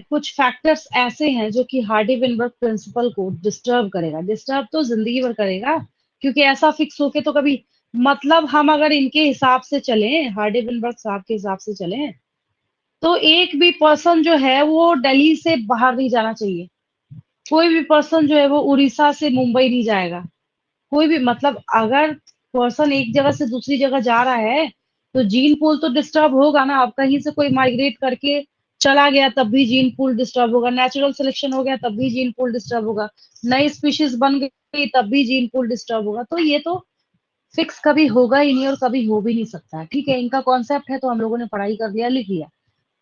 कुछ फैक्टर्स ऐसे हैं जो कि हार्डी विनबर्ग प्रिंसिपल को डिस्टर्ब करेगा। डिस्टर्ब तो जिंदगी भर करेगा, क्योंकि ऐसा फिक्स होके तो कभी, मतलब हम अगर इनके हिसाब से चलें, हार्डी विनबर्ग साहब के हिसाब से चलें, तो एक भी पर्सन जो है वो दिल्ली से बाहर नहीं जाना चाहिए। कोई भी पर्सन जो है वो उड़ीसा से मुंबई नहीं जाएगा। कोई भी, मतलब अगर पर्सन एक जगह से दूसरी जगह जा रहा है तो जीन पूल तो डिस्टर्ब होगा ना। अब कहीं से कोई माइग्रेट करके चला गया तब भी जीन पूल डिस्टर्ब होगा, नेचुरल सिलेक्शन हो गया तब भी जीन पूल डिस्टर्ब होगा, नई स्पीशीज बन गई तब भी जीन पूल डिस्टर्ब होगा। तो ये तो फिक्स कभी होगा ही नहीं और कभी हो भी नहीं सकता है। ठीक है, इनका कॉन्सेप्ट है तो हम लोगों ने पढ़ाई कर लिया, लिख लिया।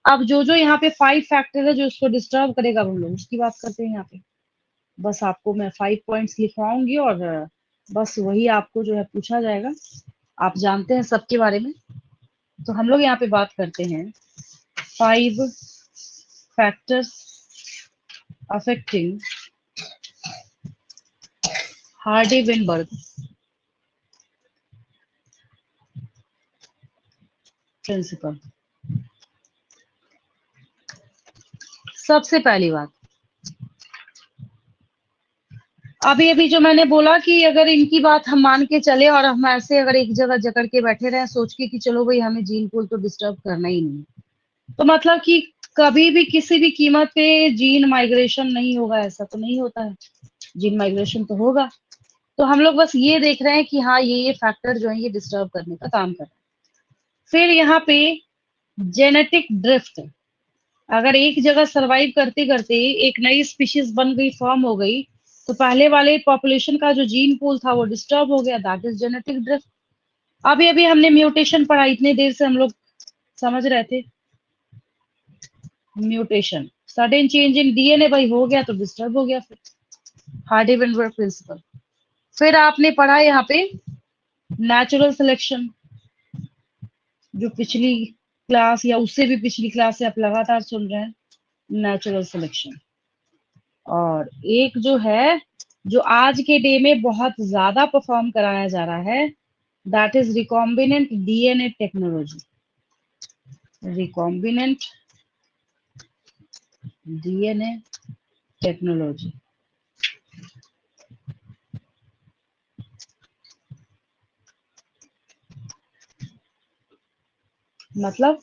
अब जो जो यहाँ पे 5 फैक्टर है जो इसको डिस्टर्ब करेगा, अब हम लोग उसकी बात करते हैं यहाँ पे। बस आपको मैं 5 पॉइंट्स लिखवाऊंगी और बस वही आपको जो है पूछा जाएगा। आप जानते हैं सबके बारे में। तो हम लोग यहाँ पे बात करते हैं 5 factors affecting Hardy Weinberg principal. सबसे पहली बात, अभी अभी जो मैंने बोला कि अगर इनकी बात हम मान के चले और हम ऐसे अगर एक जगह जकड़ के बैठे रहे सोच के कि चलो भाई हमें जीन पूल तो डिस्टर्ब करना ही नहीं है, तो मतलब कि कभी भी किसी भी कीमत पे जीन माइग्रेशन नहीं होगा, ऐसा तो नहीं होता है। जीन माइग्रेशन तो होगा। तो हम लोग बस ये देख रहे हैं कि हाँ ये फैक्टर जो है ये डिस्टर्ब करने का काम कर रहा है। फिर यहाँ पे जेनेटिक ड्रिफ्ट, अगर एक जगह सरवाइव करते करते एक नई स्पीशीज बन गई, फॉर्म हो गई, तो पहले वाले पॉपुलेशन का जो जीन पूल था वो डिस्टर्ब हो गया, दैट इज जेनेटिक ड्रिफ्ट। अभी अभी हमने म्यूटेशन पढ़ा, इतने देर से हम लोग समझ रहे थे mutation, sudden change in DNA, भाई हो गया तो डिस्टर्ब हो गया। फिर हार्डी वेनबर्ग प्रिंसिपल। फिर आपने पढ़ा यहाँ पे नेचुरल सिलेक्शन, जो पिछली क्लास या उससे भी पिछली क्लास से आप लगातार सुन रहे हैं, नेचुरल सिलेक्शन। और एक जो है जो आज के डे में बहुत ज्यादा परफॉर्म कराया जा रहा है, that is recombinant DNA technology. Recombinant DNA technology. मतलब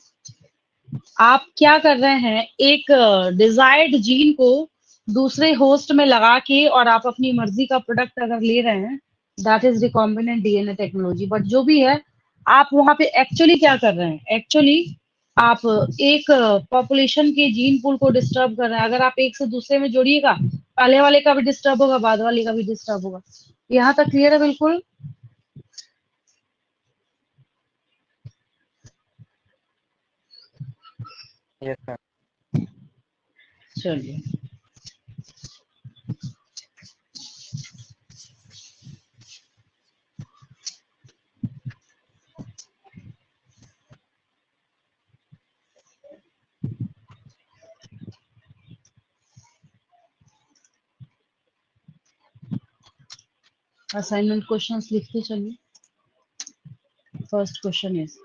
आप क्या कर रहे हैं, एक डिजायर्ड जीन को दूसरे होस्ट में लगा के और आप अपनी मर्जी का प्रोडक्ट अगर ले रहे हैं, that is recombinant DNA technology. But जो भी है, आप वहां पे एक्चुअली क्या कर रहे हैं, एक्चुअली आप एक पॉपुलेशन के जीन पूल को डिस्टर्ब कर रहे हैं। अगर आप एक से दूसरे में जोड़िएगा, पहले वाले का भी डिस्टर्ब होगा, बाद वाले का भी डिस्टर्ब होगा। यहाँ तक क्लियर है बिल्कुल। Yes ma'am. चलिए, असाइनमेंट क्वेश्चंस लिखते चलिए। First question is,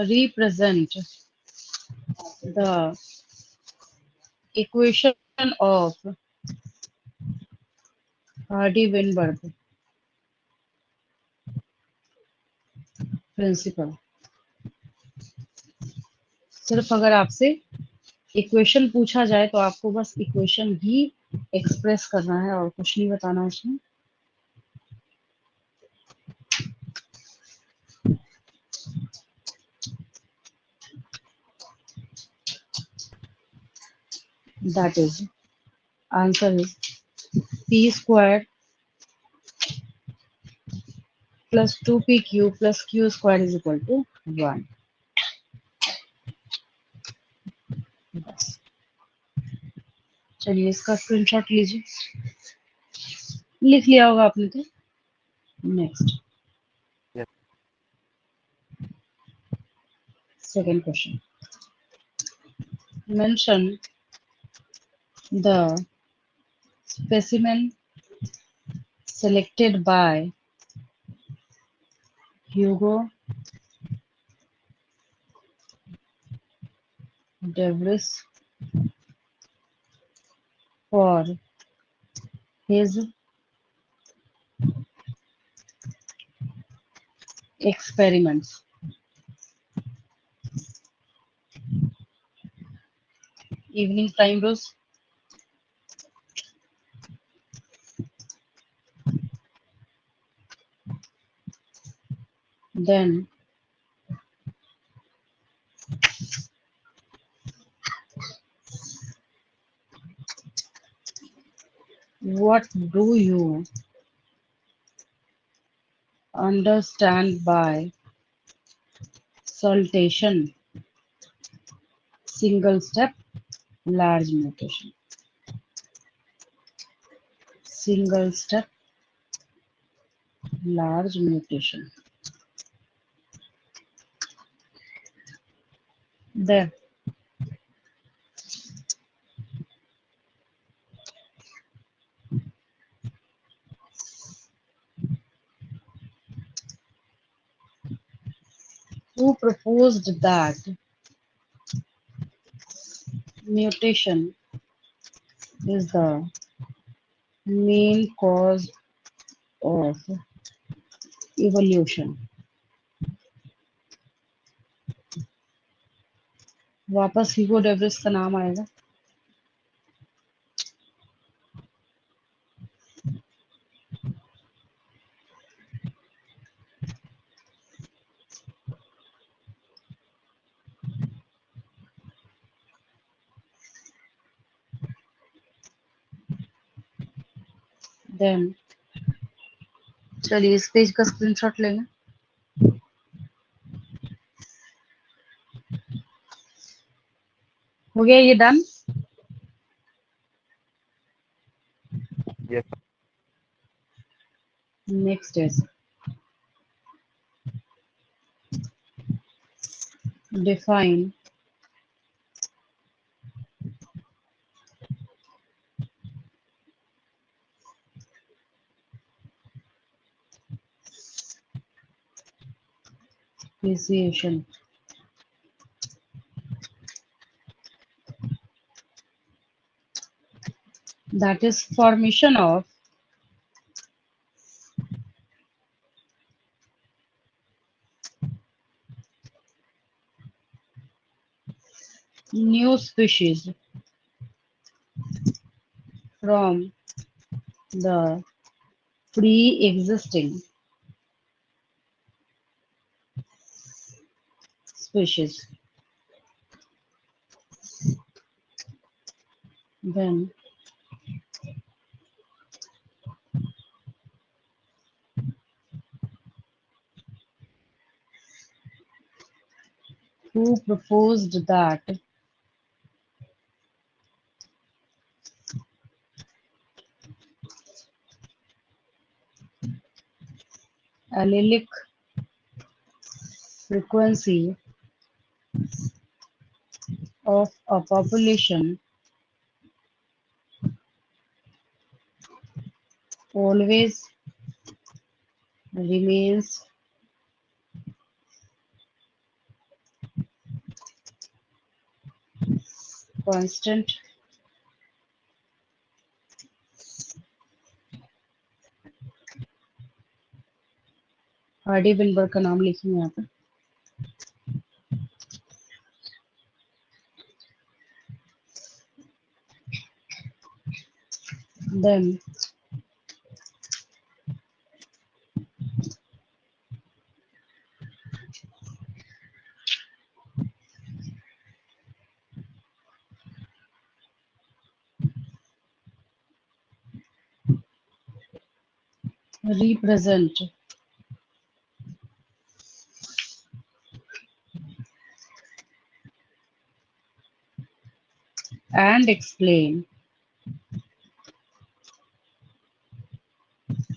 represent the equation of Hardy-Weinberg principle. सिर्फ अगर आपसे इक्वेशन पूछा जाए तो आपको बस इक्वेशन ही एक्सप्रेस करना है और कुछ नहीं बताना उसमें। That is, answer is p square plus 2p³ plus q square is equal to 1। बस, चलिए इसका स्क्रीनशॉट लीजिए। लिख लिया होगा आपने तो। Next, yes. Second question, mention the specimen selected by Hugo de Vries for his experiments. Evening time, Rose. Then what do you understand by saltation? Single step, large mutation. Single step, large mutation. There. Who proposed that mutation is the main cause of evolution? वापस ह्यूगो Davis का नाम आएगा. Then चलिए इस page का screenshot लेंगे. हो गया ये done. Yes, sir. Next is define speciation. That is formation of new species from the pre-existing species. Then who proposed that allelic frequency of a population always remains constant? Hardy Weinberg का नाम लिखिए यहाँ पे. Then represent and explain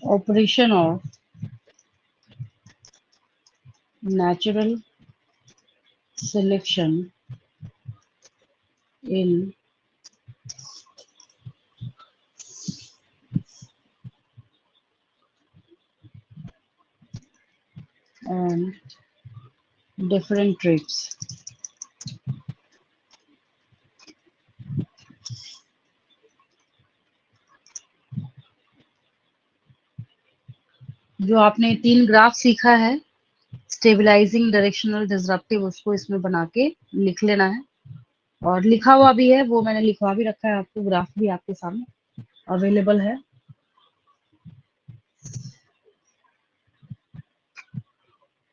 operation of natural selection in and different traits. जो आपने 3 graph सीखा है, stabilising, directional, disruptive, उसको इसमें बना के लिख लेना है। और लिखा हुआ भी है, वो मैंने लिखवा भी रखा है आपको, ग्राफ भी आपके सामने अवेलेबल है।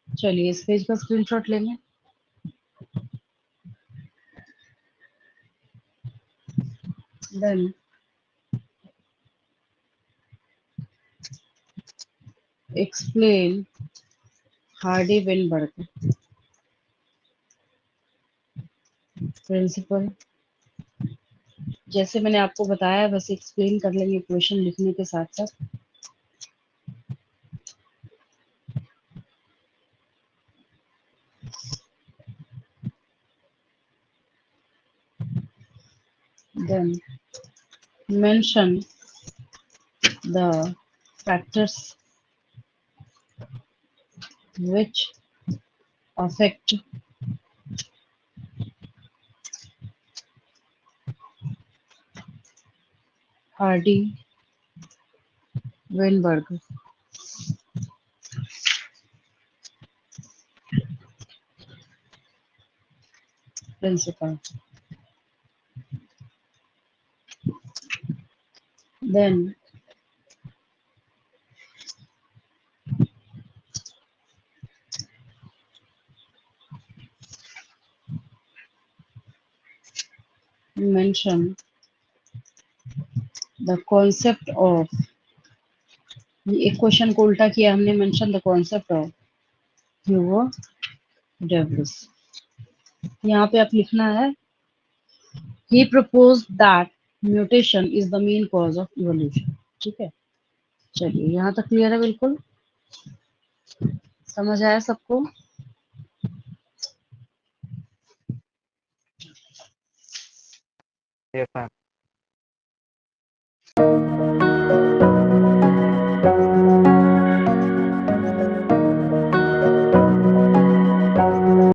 चलिए इस पेज का स्क्रीनशॉट लेंगे। Then explain Hardy Weinberg principle. जैसे मैंने आपको बताया बस एक्सप्लेन कर लेंगे क्वेश्चन लिखने के साथ साथ। Then mention the factors which affect Hardy-Weinberg principle. Then mention the concept of, एक क्वेश्चन को उल्टा किया हमने, mention the concept of Hugo Davis. यहाँ पे आप लिखना है he proposed that mutation is the main cause of evolution। ठीक है, चलिए यहाँ तक क्लियर है, बिल्कुल समझ आया सबको। Yes, ma'am.